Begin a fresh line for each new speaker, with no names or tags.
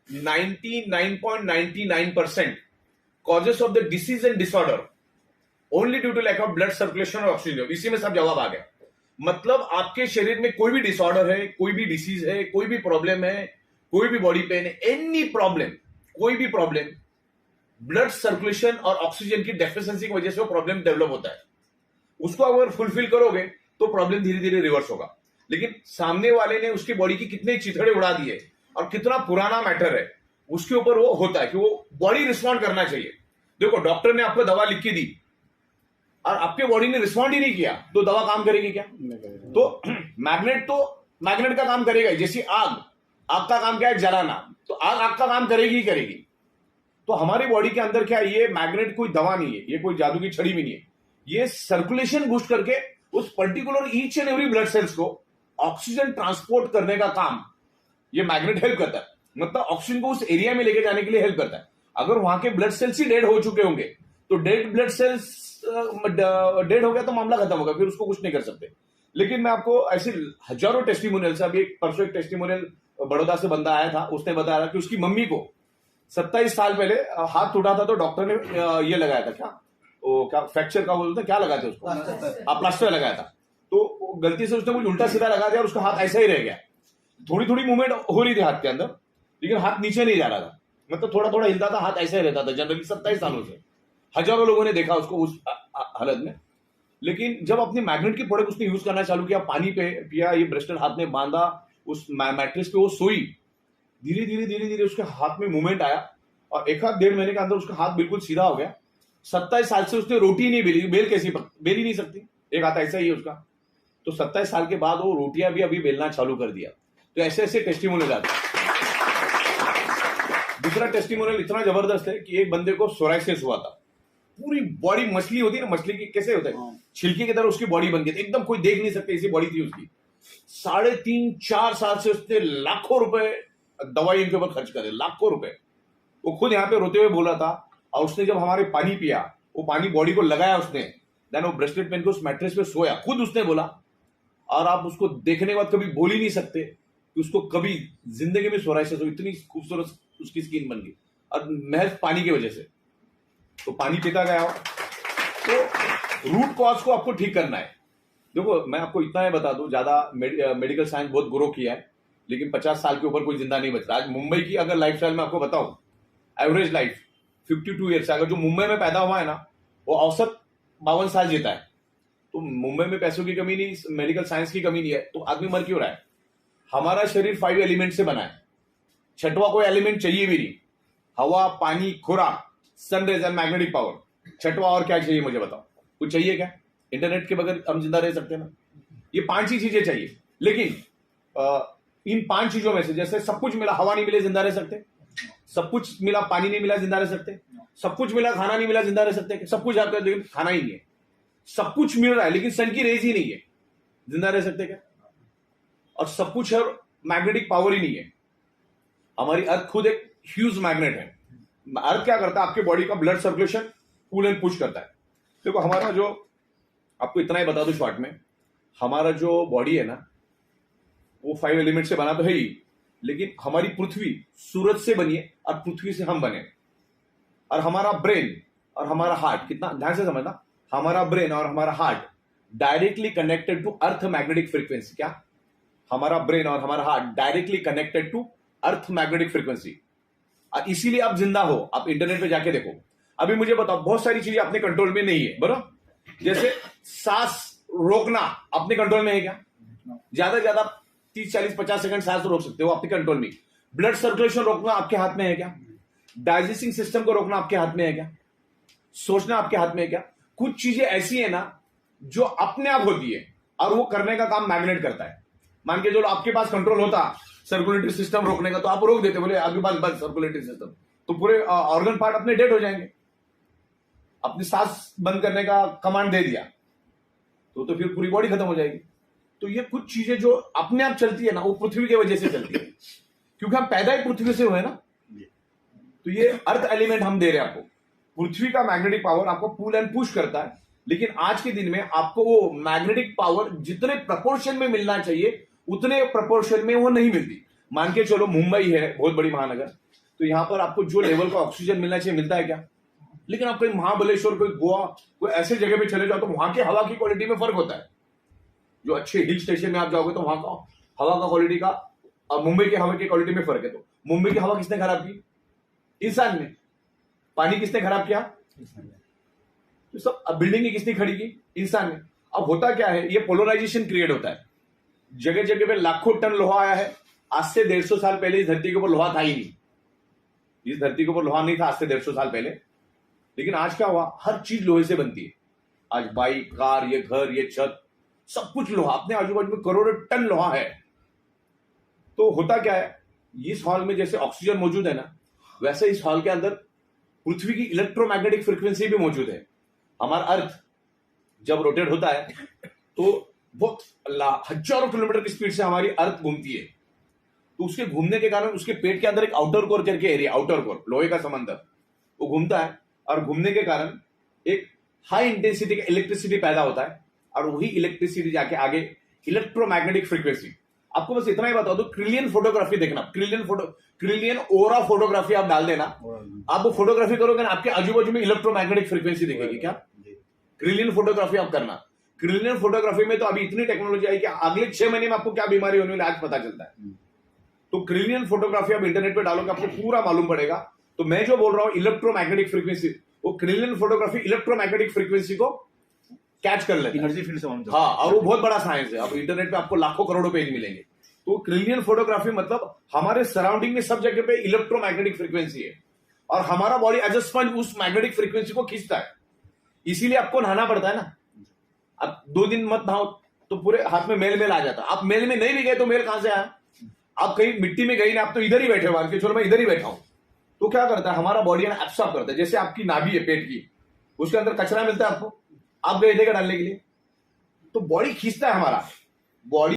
99.99% causes of the disease and disorder only due to lack of blood circulation और oxygen. इसी में सब जवाब आ गया। मतलब आपके शरीर में कोई भी डिसऑर्डर है, कोई भी डिसीज है, कोई भी प्रॉब्लम है, कोई भी बॉडी पेन है, एनी प्रॉब्लम, कोई भी प्रॉब्लम, ब्लड सर्कुलेशन और ऑक्सीजन की डेफिशिएंसी की वजह से वो प्रॉब्लम डेवलप होता है। उसको अगर फुलफिल करोगे तो प्रॉब्लम धीरे धीरे रिवर्स होगा। लेकिन सामने वाले ने उसकी बॉडी की कितने चिथड़े उड़ा दिए और कितना पुराना मैटर है उसके ऊपर वो होता है कि वो बॉडी रिस्पॉन्ड करना चाहिए। देखो, डॉक्टर ने आपको दवा लिख के दी और आपके बॉडी ने रिस्पॉन्ड ही नहीं किया तो दवा काम करेगी क्या? तो मैग्नेट का काम करेगा। जैसे आग का काम क्या है? जलाना। तो आग का काम करेगी ही करेगी। तो हमारी बॉडी के अंदर क्या है? ये मैग्नेट कोई दवा नहीं है, ये कोई जादू की छड़ी भी नहीं है। ये सर्कुलेशन बूस्ट करके उस particular each and every blood cells को ऑक्सीजन ट्रांसपोर्ट करने का काम ये मैग्नेट हेल्प करता है। मतलब ऑक्सीजन को उस एरिया में लेके जाने के लिए हेल्प करता है। अगर वहां के ब्लड सेल्स ही डेड हो चुके होंगे तो डेड ब्लड सेल्स डेड हो गया तो मामला खत्म होगा, फिर उसको कुछ नहीं कर सकते। लेकिन मैं आपको ऐसे हजारों टेस्टिमोनियल से, अभी परसों एक टेस्टिमोनियल बड़ौदा से बंदा आया था, उसने बताया कि उसकी मम्मी को 27 साल पहले हाथ टूटा था तो डॉक्टर ने ये लगाया था, क्या फ्रैक्चर का बोलते क्या लगाया था उसको? प्लास्टर लगाया था। तो गलती से उसने कुछ उल्टा सीधा लगा दिया और उसका हाथ ऐसा ही रह गया। थोड़ी थोड़ी मूवमेंट हो रही थी हाथ के अंदर, लेकिन हाथ नीचे नहीं जा रहा था। मतलब थोड़ा थोड़ा हिलता था, हाथ ऐसा ही रहता था। जनरली 27 सालों से हजारों लोगों ने देखा उसको उस हालत में। लेकिन जब अपनी मैग्नेट की प्रोडक्ट उसने यूज करना चालू किया, पानी पे पिया, ये ब्रेसलेट हाथ में बांधा, उस मैट्रेस पे वो सोई, धीरे धीरे धीरे धीरे उसके हाथ में मूवमेंट आया और 1-1.5 महीने के अंदर उसका हाथ बिल्कुल सीधा हो गया। 27 साल से उसने रोटी नहीं बेली, बेल कैसी बेल ही नहीं सकती, एक हाथ ऐसा ही है उसका। तो 27 साल के बाद वो रोटियां भी अभी बेलना चालू कर दिया। तो ऐसे ऐसे टेस्टिमोनियल आते हैं। दूसरा टेस्टिमोनियल इतना जबरदस्त है कि एक बंदे को सोराइसिस हुआ था। पूरी बॉडी मछली होती है ना, मछली की कैसे होता है, छिलके की तरह उसकी बॉडी बन गई थी, एकदम कोई देख नहीं सकते ऐसी बॉडी थी उसकी। 3.5-4 साल से उसने लाखों रुपए दवाई इनके ऊपर खर्च करे, लाखों रुपए। वो खुद यहाँ पे रोते हुए बोला था। और उसने जब हमारे पानी पिया, वो पानी बॉडी को लगाया उसने, देन वो ब्रेसलेट पहन के उस मैट्रेस पे सोया, खुद उसने बोला। और आप उसको देखने के बाद कभी बोल ही नहीं सकते कि उसको कभी जिंदगी में सोराइसिस हो। इतनी खूबसूरत उसकी स्किन बन गई और महज पानी की वजह से। तो पानी पीता गया हो तो रूट कॉज को आपको ठीक करना है। देखो, मैं आपको इतना ही बता दूं, ज्यादा मेडिकल साइंस बहुत ग्रो किया है, लेकिन 50 साल के ऊपर कोई जिंदा नहीं बच रहा। आज मुंबई की अगर लाइफस्टाइल में आपको बताऊं, एवरेज लाइफ 52 ईयर्स अगर जो मुंबई में पैदा हुआ है ना, वो औसत 52 साल जीता है। तो मुंबई में पैसों की कमी नहीं, मेडिकल साइंस की कमी नहीं है, तो आदमी मर क्यों रहा है? हमारा शरीर 5 एलिमेंट से बना है, छठवां कोई एलिमेंट चाहिए भी नहीं। हवा, पानी, खुराक, सनरेज एंड मैग्नेटिक पावर। छठवां और क्या चाहिए मुझे बताओ? कुछ चाहिए क्या? इंटरनेट के बगैर हम जिंदा रह सकते हैं ना? ये 5 ही चीजें चाहिए। लेकिन इन 5 चीजों में से जैसे सब कुछ मिला, हवा नहीं मिले जिंदा रह सकते, सब कुछ मिला पानी नहीं मिला जिंदा रह सकते, सब कुछ मिला खाना नहीं मिला जिंदा रह सकते, सब कुछ आपका लेकिन खाना ही नहीं है। सब कुछ मिल रहा है लेकिन सन की रेज ही नहीं है, जिंदा रह सकते क्या? और सब कुछ है, मैग्नेटिक पावर ही नहीं है। हमारी अर्थ खुद एक ह्यूज मैग्नेट है। अर्थ क्या करता है? आपके बॉडी का blood circulation pull and push करता है। देखो, हमारा जो, आपको इतना ही बता दूं शॉर्ट में, हमारा जो बॉडी है ना, वो 5 एलिमेंट से बना तो है ही, लेकिन हमारी पृथ्वी सूरज से बनी है और पृथ्वी से हम बने। और हमारा ब्रेन और हमारा हार्ट, कितना ध्यान से समझना, हमारा ब्रेन और हमारा heart directly connected to earth magnetic frequency. क्या? हमारा ब्रेन और हमारा heart directly connected to earth magnetic frequency. और इसीलिए आप जिंदा हो। आप इंटरनेट पे जाके देखो। अभी मुझे बताओ, बहुत सारी चीजें अपने कंट्रोल में नहीं है, बराबर? जैसे सांस रोकना अपने कंट्रोल में है क्या? ज्यादा से ज्यादा 30-40-50 सेकंड सांस रोक सकते हो, अपने कंट्रोल में। ब्लड सर्कुलेशन रोकना आपके हाथ में है क्या? डाइजेस्टिंग सिस्टम को रोकना आपके हाथ में है क्या? सोचना आपके हाथ में है क्या? कुछ चीजें ऐसी है ना जो अपने आप होती है और वो करने का काम मैग्नेट करता है। मान के जो आपके पास कंट्रोल होता सर्कुलेटरी सिस्टम रोकने का, तो आप रोक देते, बोले आपके पास बस सर्कुलेटरी सिस्टम, तो पूरे ऑर्गन पार्ट अपने डेड हो जाएंगे। अपनी सांस बंद करने का कमांड दे दिया तो फिर पूरी बॉडी खत्म हो जाएगी। तो ये कुछ चीजें जो अपने आप चलती है ना, वो पृथ्वी की वजह से चलती है, क्योंकि हम पैदा ही पृथ्वी से हुए ना। तो ये अर्थ एलिमेंट हम दे रहे हैं आपको। पृथ्वी का मैग्नेटिक पावर आपको पुल एंड पुश करता है, लेकिन आज के दिन में आपको वो मैग्नेटिक पावर जितने प्रपोर्शन में मिलना चाहिए उतने प्रपोर्शन में वो नहीं मिलती। मान के चलो, मुंबई है बहुत बड़ी महानगर, तो यहाँ पर आपको जो लेवल का ऑक्सीजन मिलना चाहिए मिलता है क्या? लेकिन आप कहीं महाबलेश्वर, कोई गोवा, कोई ऐसे जगह पे चले जाओ तो वहां के हवा की क्वालिटी में फर्क होता है। जो अच्छे हिल स्टेशन में आप जाओगे तो वहां का हवा का क्वालिटी का और मुंबई के हवा की क्वालिटी में फर्क है। तो मुंबई की हवा किसने खराब की? इंसान ने। पानी किसने खराब किया? तो सब बिल्डिंग किसने खड़ी की? इंसान ने। अब होता क्या है, ये पोलराइजेशन क्रिएट होता है। जगह जगह पे लाखों टन लोहा आया है। आज से 150 साल पहले इस धरती के ऊपर लोहा था ही नहीं। इस धरती के ऊपर लोहा नहीं था आज से 150 साल पहले। लेकिन आज क्या हुआ, हर चीज लोहे से बनती है। आज बाइक, कार, ये घर, ये छत, सब कुछ लोहा। अपने आजू बाजू में करोड़ों टन लोहा है। तो होता क्या है, इस हॉल में जैसे ऑक्सीजन मौजूद है ना, वैसे इस हॉल के अंदर पृथ्वी की इलेक्ट्रोमैग्नेटिक फ्रीक्वेंसी भी मौजूद है। हमारा अर्थ जब रोटेट होता है तो बहुत हजारों किलोमीटर की स्पीड से हमारी अर्थ घूमती है। तो उसके घूमने के कारण उसके पेट के अंदर एक आउटर कोर करके एरिया, आउटर कोर लोहे का समंदर, वो घूमता है और घूमने के कारण एक हाई इंटेंसिटी का इलेक्ट्रिसिटी पैदा होता है और वही इलेक्ट्रिसिटी जाके आगे इलेक्ट्रोमैग्नेटिक फ्रीक्वेंसी। आपको बस इतना ही बता दो, ट्रिलियन फोटोग्राफी देखना, ट्रिलियन ओरा फोटोग्राफी आप डाल देना, आप वो फोटोग्राफी करोगे ना, आपके आजू बाजू में इलेक्ट्रोमैग्नेटिक फ्रीक्वेंसी दिखेगी। क्या? ट्रिलियन फोटोग्राफी आप करना। ट्रिलियन फोटोग्राफी में तो अभी इतनी टेक्नोलॉजी आई कि अगले 6 महीने में आपको क्या बीमारी होने वाली आज पता चलता है। तो ट्रिलियन फोटोग्राफी आप इंटरनेट पे डालोगे आपको पूरा मालूम पड़ेगा। तो मैं जो बोल रहा हूं इलेक्ट्रोमैग्नेटिक फ्रीक्वेंसी, वो ट्रिलियन फोटोग्राफी इलेक्ट्रोमैग्नेटिक फ्रीक्वेंसी को कैच कर लेते हैं।
एनर्जी फील्ड से
हाँ, और वो बहुत बड़ा साइंस है। अब इंटरनेट पे आपको लाखों करोड़ों पेज मिलेंगे। तो ट्रिलियन फोटोग्राफी मतलब हमारे सराउंडिंग में सब जगह पे इलेक्ट्रोमैग्नेटिक फ्रीक्वेंसी है और हमारा बॉडी एज अ स्पंज उस मैग्नेटिक फ्रीक्वेंसी को खींचता है। इसीलिए आपको नहाना पड़ता है ना। अब 2 दिन मत नहाओ तो पूरे हाथ में मेल आ जाता है। आप मेल में नहीं भी गए तो मेल कहां से आया? आप कहीं मिट्टी में गई ना, आप तो इधर ही बैठे हो, मान के चलो मैं इधर ही बैठा हूं। तो क्या करता है हमारा बॉडी ना, एब्सॉर्ब करता है। जैसे आपकी नाभि है पेट की, उसके अंदर कचरा मिलता है आपको, आप गए थे क्या डालने के लिए? तो बॉडी खींचता है हमारा बॉडी